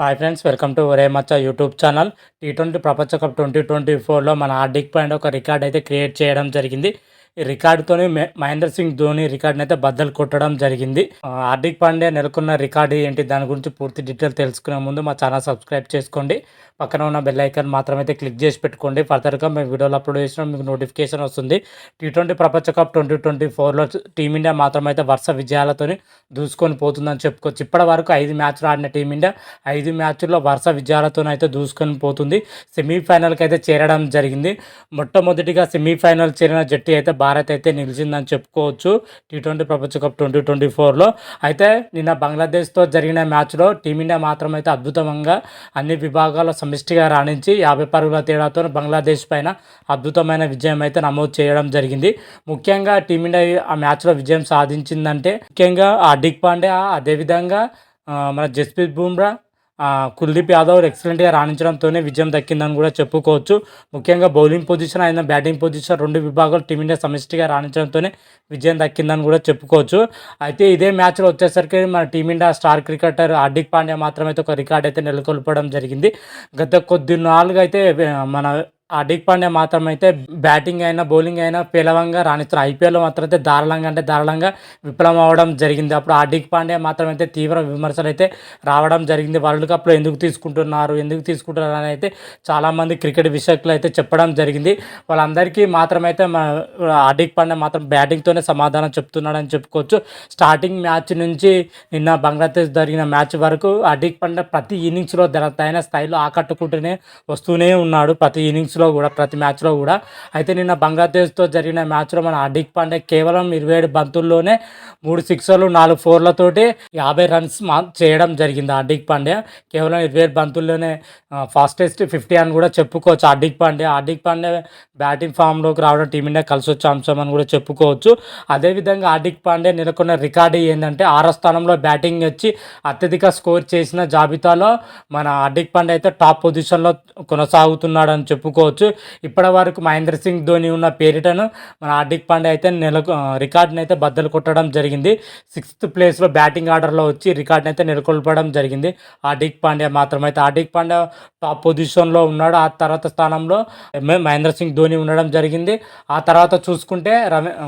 Hi friends, welcome to ఒరే మచ్చ YouTube channel. T20 ప్రపంచ కప్ 2024లో మన హార్దిక్ పాండ్యా ఒక రికార్డ్ అయితే క్రియేట్ చేయడం జరిగింది. ఈ రికార్డుతోనే మహేంద్ర సింగ్ ధోని రికార్డుని అయితే బద్దలు కొట్టడం జరిగింది. హార్దిక్ పాండ్యా నెలకొన్న రికార్డు ఏంటి, దాని గురించి పూర్తి డీటెయిల్ తెలుసుకునే ముందు మా ఛానల్ సబ్స్క్రైబ్ చేసుకోండి. పక్కన ఉన్న బెల్ ఐకాన్ మాత్రమైతే క్లిక్ చేసి పెట్టుకోండి. ఫర్దర్గా మేము వీడియోలు అప్లోడ్ చేసినా మీకు నోటిఫికేషన్ వస్తుంది. టీ20 ప్రపంచ కప్ 2024లో టీమిండియా మాత్రమైతే వరుస విజయాలతో దూసుకొని పోతుందని చెప్పుకోవచ్చు. ఇప్పటి వరకు 5 మ్యాచ్లు ఆడిన టీమిండియా 5 మ్యాచ్ల్లో వరుస విజయాలతోనైతే దూసుకొని పోతుంది. సెమీఫైనల్కి అయితే చేరడం జరిగింది. మొట్టమొదటిగా సెమీఫైనల్ చేరిన జట్టు అయితే భారత్ అయితే నిలిచిందని చెప్పుకోవచ్చు టీ20 ప్రపంచ కప్ 2024లో. అయితే నిన్న బంగ్లాదేశ్తో జరిగిన మ్యాచ్లో టీమిండియా మాత్రమైతే అద్భుతంగా అన్ని విభాగాల్లో సమిష్టిగా రాణించి 50 పరుగుల తేడాతో బంగ్లాదేశ్ పైన అద్భుతమైన విజయం అయితే నమోదు చేయడం జరిగింది. ముఖ్యంగా టీమిండియా ఆ మ్యాచ్లో విజయం సాధించిందంటే ముఖ్యంగా హార్దిక్ పాండ్యా, అదేవిధంగా మన జస్ప్రీత్ బుమ్రా, కుల్దీప్ యాదవ్ ఎక్సలెంట్గా రాణించడంతోనే విజయం దక్కిందని కూడా చెప్పుకోవచ్చు. ముఖ్యంగా బౌలింగ్ పొజిషన్ అయినా బ్యాటింగ్ పొజిషన్ 2 విభాగాలు టీమిండియా సమిష్టిగా రాణించడంతోనే విజయం దక్కిందని కూడా చెప్పుకోవచ్చు. అయితే ఇదే మ్యాచ్లో వచ్చేసరికి మన team India star cricketer Hardik Pandya మాత్రమైతే ఒక రికార్డ్ అయితే నెలకొల్పడం జరిగింది. గత కొద్ది నాలుగు అయితే మన హార్దిక్ పాండ్యా మాత్రమైతే బ్యాటింగ్ అయినా బౌలింగ్ అయినా పేలవంగా రాణిస్తారు. ఐపీఎల్లో మాత్రం అయితే దారుణంగా విఫలం అవ్వడం జరిగింది. అప్పుడు హార్దిక్ పాండ్యా మాత్రమైతే తీవ్ర విమర్శలు అయితే రావడం జరిగింది. వరల్డ్ కప్లో ఎందుకు తీసుకుంటున్నారు అని అయితే చాలామంది క్రికెట్ విషయకులు అయితే చెప్పడం జరిగింది. వాళ్ళందరికీ మాత్రమైతే హార్దిక్ పాండ్యా మాత్రం బ్యాటింగ్తోనే సమాధానం చెప్తున్నాడని చెప్పుకోవచ్చు. స్టార్టింగ్ మ్యాచ్ నుంచి నిన్న బంగ్లాదేశ్ జరిగిన మ్యాచ్ వరకు హార్దిక్ పాండ్యా ప్రతి ఇన్నింగ్స్లో తన స్థాయిలో ఆకట్టుకుంటూనే వస్తూనే ఉన్నాడు. ప్రతి మ్యాచ్లో కూడా. అయితే నిన్న బంగ్లాదేశ్తో జరిగిన మ్యాచ్లో మన హార్దిక్ పాండ్యా కేవలం 27 బంతుల్లోనే 3 సిక్సర్లు 4 ఫోర్లతోటి 50 రన్స్ చేయడం జరిగింది. హార్దిక్ పాండ్యా కేవలం 27 బంతుల్లోనే ఫాస్టెస్ట్ 50 అని కూడా చెప్పుకోవచ్చు. హార్దిక్ పాండ్యా బ్యాటింగ్ ఫామ్లోకి రావడం టీమిండియా కలిసి వచ్చే అంశం అని కూడా చెప్పుకోవచ్చు. అదేవిధంగా హార్దిక్ పాండ్యా నెలకొన్న రికార్డు ఏంటంటే 6వ స్థానంలో బ్యాటింగ్ వచ్చి అత్యధిక స్కోర్ చేసిన జాబితాలో మన హార్దిక్ పాండ్యా అయితే టాప్ పొజిషన్లో కొనసాగుతున్నాడని చెప్పుకోవచ్చు. ఇప్పటి వరకు మహేంద్ర సింగ్ ధోని ఉన్న పేరిటను మన హార్దిక్ పాండ్యా అయితే రికార్డుని అయితే బద్దలు కొట్టడం జరిగింది. 6th ప్లేస్లో బ్యాటింగ్ ఆర్డర్లో వచ్చి రికార్డుని అయితే నెలకొల్పడం జరిగింది. హార్దిక్ పాండ్యా హార్దిక్ పాండ్యా టాప్ పొజిషన్లో ఉన్నాడు. ఆ తర్వాత స్థానంలో మహేంద్ర సింగ్ ధోని ఉండడం జరిగింది. ఆ తర్వాత చూసుకుంటే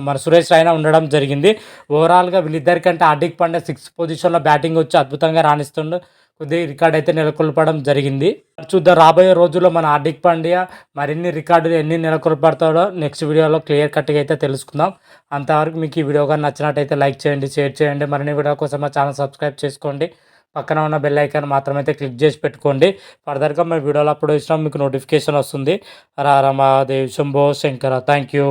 మన సురేష్ రైనా ఉండడం జరిగింది. ఓవరాల్గా వీళ్ళిద్దరికంటే హార్దిక్ పాండ్యా 6th పొజిషన్లో బ్యాటింగ్ వచ్చి అద్భుతంగా రాణిస్తుండు. కొద్దిగా రికార్డ్ అయితే నెలకొల్పడం జరిగింది. చూద్దాం రాబోయే రోజుల్లో మన హార్దిక్ పాండ్యా మరిన్ని రికార్డులు ఎన్ని నెలకొల్పడతాడో నెక్స్ట్ వీడియోలో క్లియర్ కట్గా అయితే తెలుసుకుందాం. అంతవరకు మీకు ఈ వీడియో కానీ నచ్చినట్టయితే లైక్ చేయండి, షేర్ చేయండి. మరిన్ని వీడియో కోసం మా ఛానల్ సబ్స్క్రైబ్ చేసుకోండి. పక్కన ఉన్న బెల్ ఐకాన్ మాత్రమైతే క్లిక్ చేసి పెట్టుకోండి. ఫర్దర్గా మేము వీడియోలో అప్లోడ్ చేసినా మీకు నోటిఫికేషన్ వస్తుంది. రామదేవ్ శంభో శంకర. Thank you.